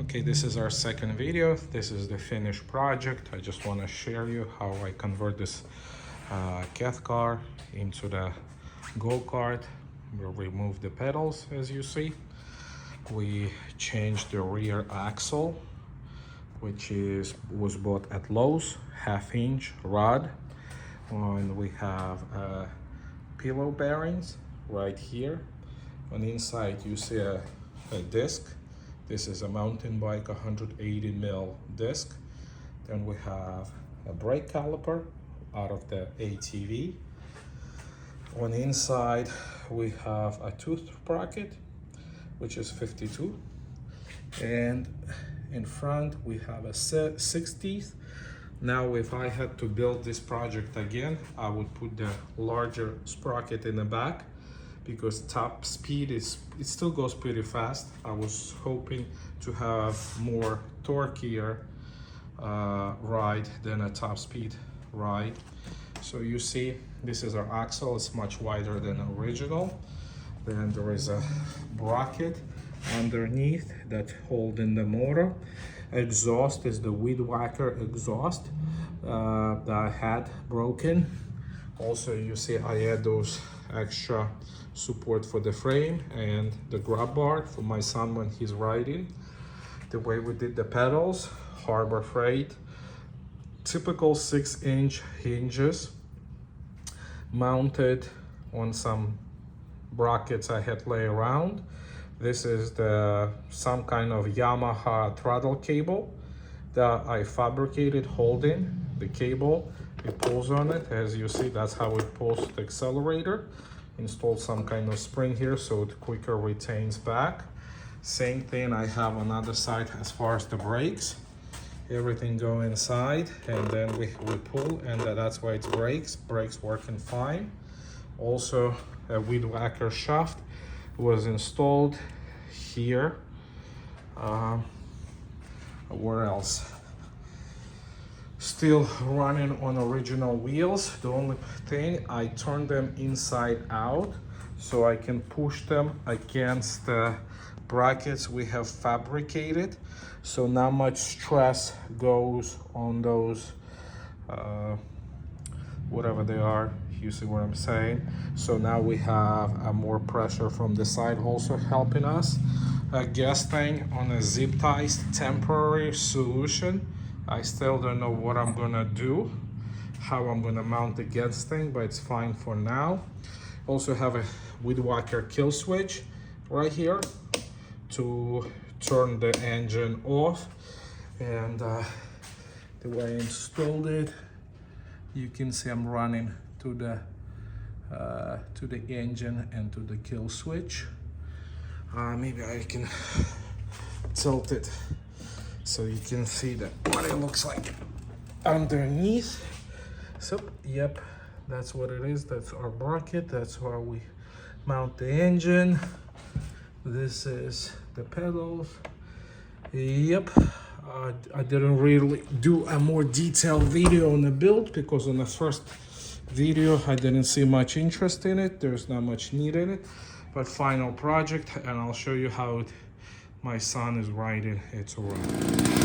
Okay, this is our second video. This is the finished project. I just want to share you how I convert this Kettcar into the go-kart. We'll remove the pedals, as you see. We changed the rear axle, which was bought at Lowe's, 1/2-inch rod. And we have pillow bearings right here. On the inside, you see a disc. This is a mountain bike 180 mil disc. Then we have a brake caliper out of the ATV. On the inside, we have a tooth bracket, which is 52. And in front, we have a 60th. Now, if I had to build this project again, I would put the larger sprocket in the back, because top speed it still goes pretty fast. I was hoping to have more torqueier ride than a top speed ride. So you see, this is our axle. It's much wider than original. Then there is a bracket underneath that holding the motor. Exhaust is the weed whacker exhaust that I had broken. Also, you see I had those extra support for the frame and the grab bar for my son when he's riding. The way we did the pedals, Harbor Freight, typical 6-inch hinges mounted on some brackets I had lay around. This is some kind of Yamaha throttle cable that I fabricated holding the cable. It pulls on it. As you see, that's how it pulls the accelerator. Installed some kind of spring here so it quicker retains back. Same thing I have on the other side as far as the brakes. Everything go inside and then we pull, and that's why it's brakes. Brakes working fine. Also, a weed whacker shaft was installed here. Where else? Still running on original wheels. The only thing, I turned them inside out so I can push them against the brackets we have fabricated, so not much stress goes on those whatever they are. You see what I'm saying? So now we have more pressure from the side, also helping us. A gas tank on a zip ties temporary solution. I still don't know what I'm gonna do, how I'm gonna mount the gas tank, but it's fine for now. Also have a weed whacker kill switch right here to turn the engine off. And the way I installed it, you can see I'm running to the engine and to the kill switch. Maybe I can tilt it so you can see what it looks like underneath. So, yep, that's what it is. That's our bracket. That's where we mount the engine. This is the pedals. Yep, I didn't really do a more detailed video on the build because on the first video I didn't see much interest in it. There's not much need in it, but final project, and I'll show you how my son is riding it around.